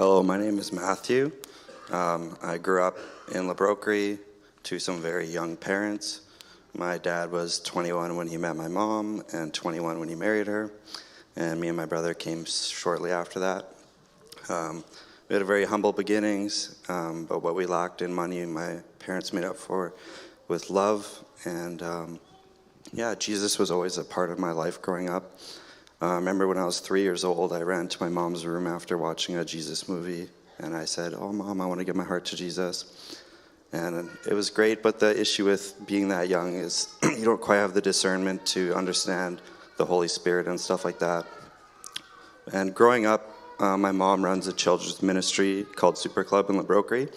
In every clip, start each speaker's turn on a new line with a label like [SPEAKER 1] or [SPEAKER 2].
[SPEAKER 1] Hello, my name is Matthew. I grew up in Delaurier to some very young parents. My dad was 21 when he met my mom and 21 when he married her, and me and my brother came shortly after that. We had very humble beginnings, but what we lacked in money, my parents made up for with love, and Jesus was always a part of my life growing up. I remember when I was 3 years old, I ran to my mom's room after watching a Jesus movie, and I said, "Oh, Mom, I want to give my heart to Jesus." And it was great, but the issue with being that young is you don't quite have the discernment to understand the Holy Spirit and stuff like that. And growing up, my mom runs a children's ministry called Super Club in Delaurier,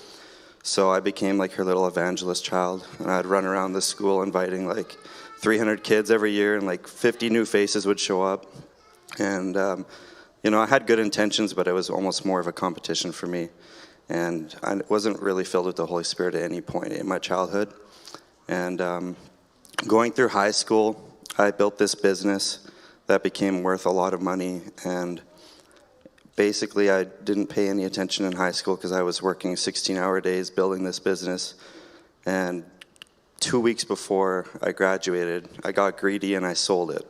[SPEAKER 1] so I became like her little evangelist child, and I'd run around the school inviting like 300 kids every year, and like 50 new faces would show up. And, I had good intentions, but it was almost more of a competition for me. And I wasn't really filled with the Holy Spirit at any point in my childhood. And going through high school, I built this business that became worth a lot of money. And basically, I didn't pay any attention in high school because I was working 16-hour days building this business. And 2 weeks before I graduated, I got greedy and I sold it.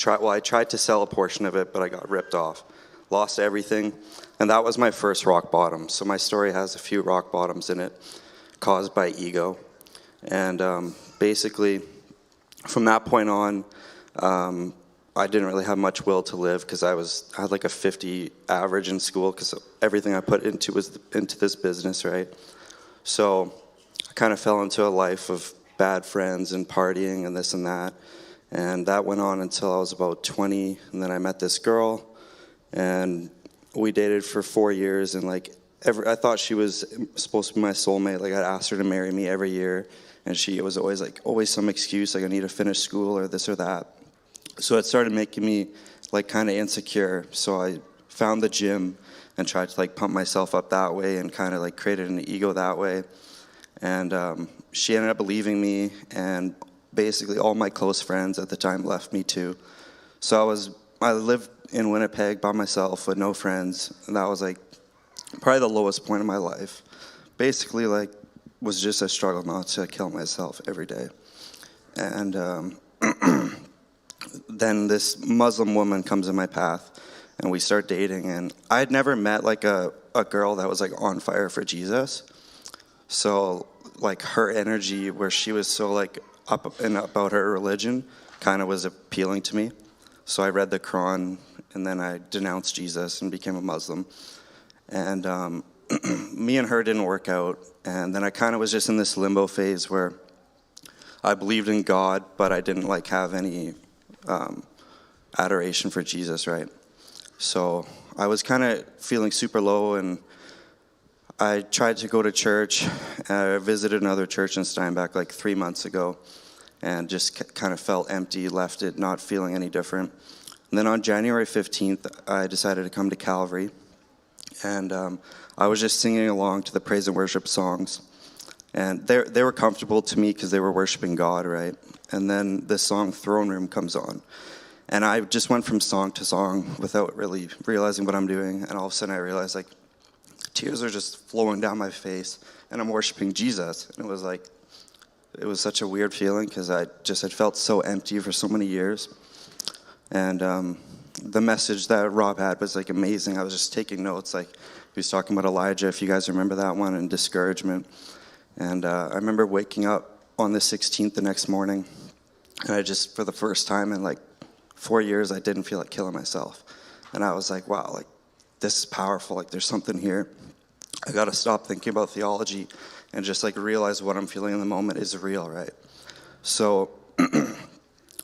[SPEAKER 1] I tried to sell a portion of it, but I got ripped off. Lost everything, and that was my first rock bottom. So my story has a few rock bottoms in it, caused by ego. And basically, from that point on, I didn't really have much will to live because I had like a 50 average in school because everything I put into was into this business, right? So I kind of fell into a life of bad friends and partying and this and that. And that went on until I was about 20, and then I met this girl, and we dated for 4 years, and I thought she was supposed to be my soulmate. Like, I'd asked her to marry me every year, and she was always some excuse, like I need to finish school or this or that. So it started making me kind of insecure. So I found the gym and tried to pump myself up that way and kind of created an ego that way. And she ended up leaving me, and basically all my close friends at the time left me too. So I lived in Winnipeg by myself with no friends, and that was probably the lowest point of my life. Basically was just a struggle not to kill myself every day. And then this Muslim woman comes in my path, and we start dating, and I had never met a girl that was on fire for Jesus. So her energy, where she was so up and about her religion, kind of was appealing to me. So I read the Quran, and then I denounced Jesus and became a Muslim. And me and her didn't work out, and then I kind of was just in this limbo phase where I believed in God, but I didn't have any adoration for Jesus, right? So I was kind of feeling super low, and I tried to go to church. I visited another church in Steinbach 3 months ago and just kind of felt empty, left it not feeling any different. And then on January 15th, I decided to come to Calvary. And I was just singing along to the praise and worship songs. And they were comfortable to me because they were worshiping God, right? And then the song Throne Room comes on. And I just went from song to song without really realizing what I'm doing. And all of a sudden I realized tears are just flowing down my face, and I'm worshiping Jesus. And it was such a weird feeling because I just had felt so empty for so many years. And the message that Rob had was amazing. I was just taking notes. He was talking about Elijah, if you guys remember that one, and discouragement. And I remember waking up on the 16th the next morning, and I just, for the first time in 4 years, I didn't feel like killing myself. And I was wow, this is powerful. There's something here. I got to stop thinking about theology and just realize what I'm feeling in the moment is real, right? So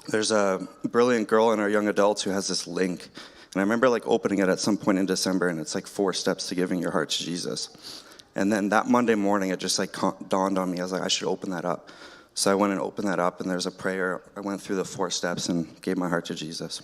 [SPEAKER 1] there's a brilliant girl in our young adults who has this link. And I remember opening it at some point in December, and it's 4 steps to giving your heart to Jesus. And then that Monday morning, it just dawned on me. I was I should open that up. So I went and opened that up, and there's a prayer. I went through the 4 steps and gave my heart to Jesus.